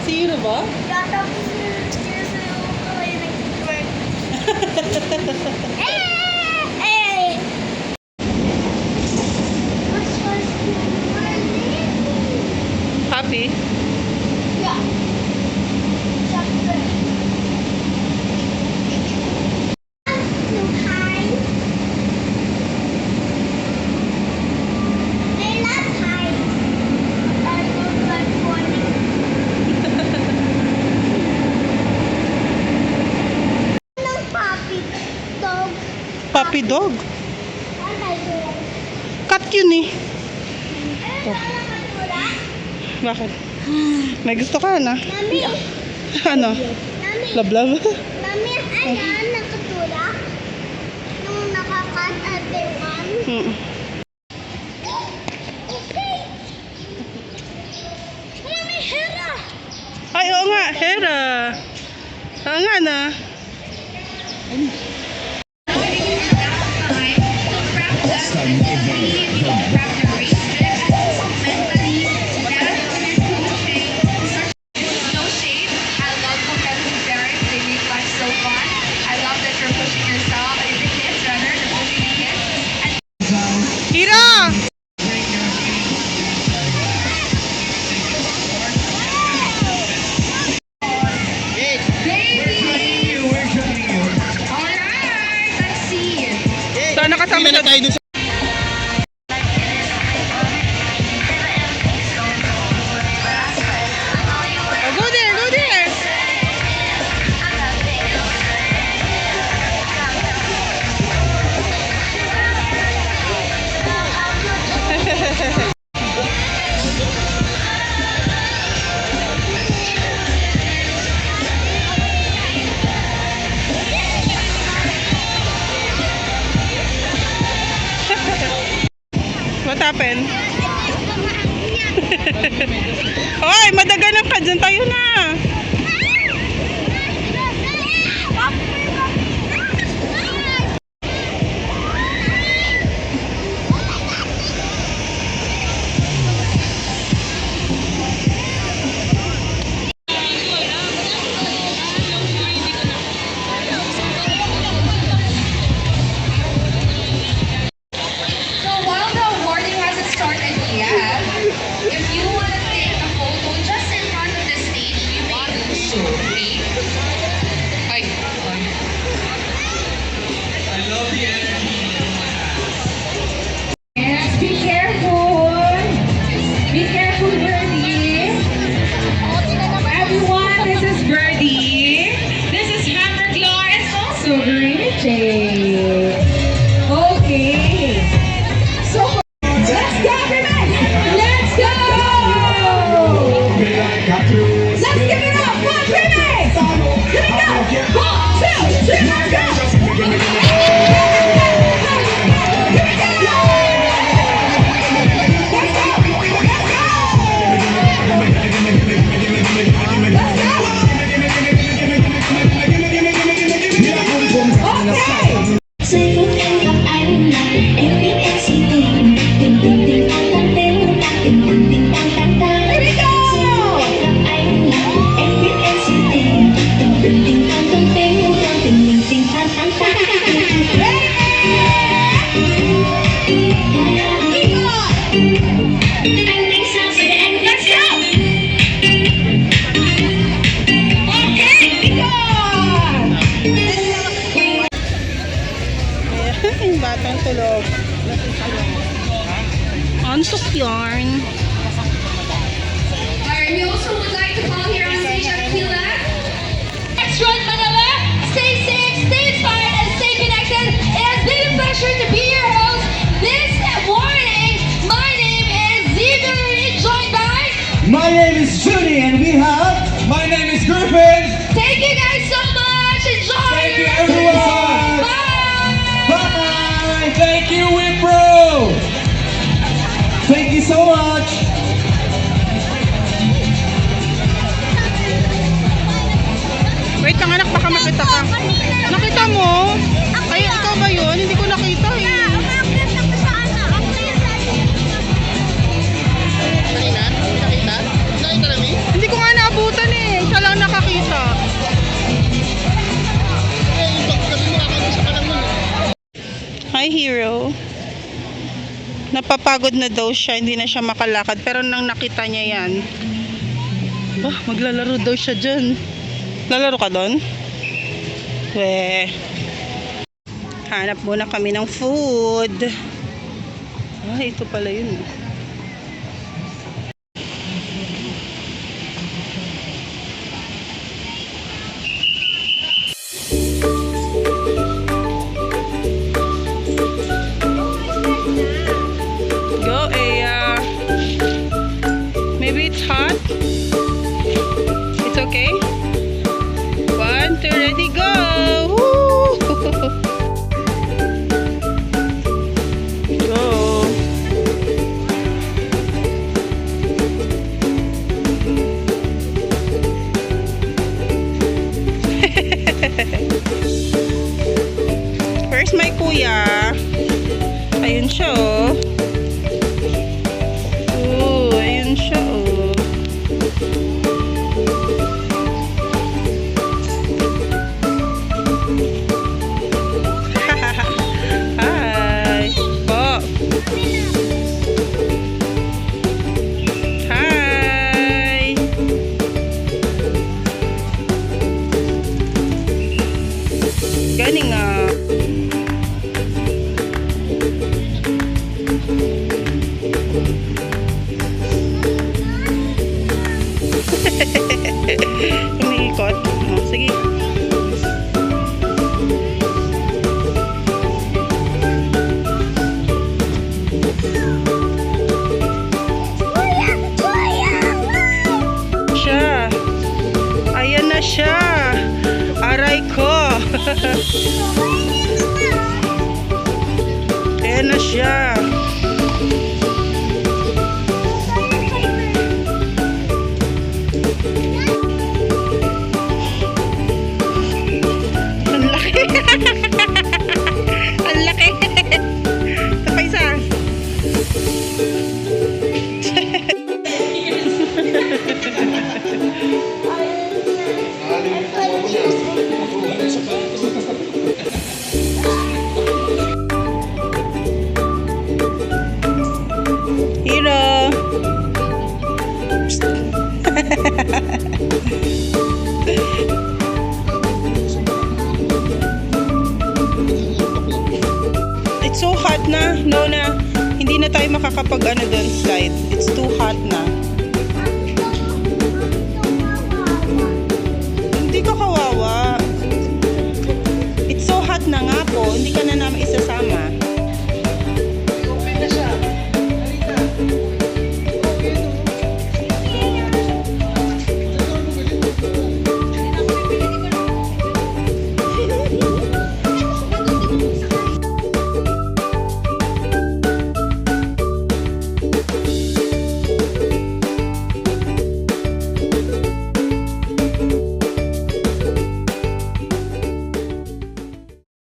Zero ba? Tapos sinasayaw ko kayo nag-twerk. Happy? Yeah. Chocolate. Too high. I love high. I don't like falling. Ng puppy dog. Puppy dog? Ano yun? Cat yun eh. Ano na matula? Bakit? May gusto ka na? Mami. Ano? Mami. Lablab? Mami, ayan, nakatula. Nung nakakat at one. Okay. Mami, Hera. Ay, oo nga. Hera. Oo nga na. Hira! Sana kasama na tayo dun sa... Oh, go there, go there! What happened? Hoy, madagalan ka dyan. Tayo na. So while the awarding hasn't started yet, if you want to take a photo just in front of the stage, you may do so, okay? Ay, I love the energy. yes, be careful. Be careful, Birdie. Everyone, this is Birdie. This is Hammer Claw and also Green Jay. Okay. So, let's go, everybody. Let's go. Let's give it up. Come on, Remix. Here we go. 1, 2, 3, let's go. Here we go. Let's go. Okay. Giây phút em gặp anh em biết em si tình tình tình tình tan tan tình tình tình tình tan tan tan. Here we go. Giây phút em gặp anh em biết em si tình tình tình tình tan tan tình tình tình tan tan tan. Anh đánh sao rồi để anh Let's go. Okay, go. Yung batang tulog. Antok yarn. Alright, we also would like to call here on stage Aquila. Restaurant Manila. Stay safe, stay inspired, and stay connected. It has been a pleasure to be your host this morning. My name is Ziguri, joined by. My name is Judy and we have... My name is Griffin. Thank you guys so much. Enjoy. Thank you, your everyone. Bye. Bye. Thank you, Wipro. Thank you so much. Wait lang anak, baka makita ka. Nakita mo? Ay, ikaw ba yun? Hindi ko nakita eh. Hindi ko nga naabutan eh. Napapagod na daw siya, hindi na siya makalakad. Pero nang nakita niya yan, maglalaro daw siya dyan. Lalaro ka doon? Weh. Hanap muna kami ng food. Ito pala yun. Go, Aya. Maybe it's hot. It's okay. 1, 2, ready, go! Woo! Go! Where's my kuya? Ayun siya, oh. Ayun siya, oh. Hi. Po. Hi. Galing nga. Umiikot. Sige. Siya. Ayan na siya. Aray ko. Ayan na siya. Ang laki. Ang laki. Ito pa isa. Hero. It's so hot na. No na. Hindi na tayo makakapag ano doon slide. It's too hot na.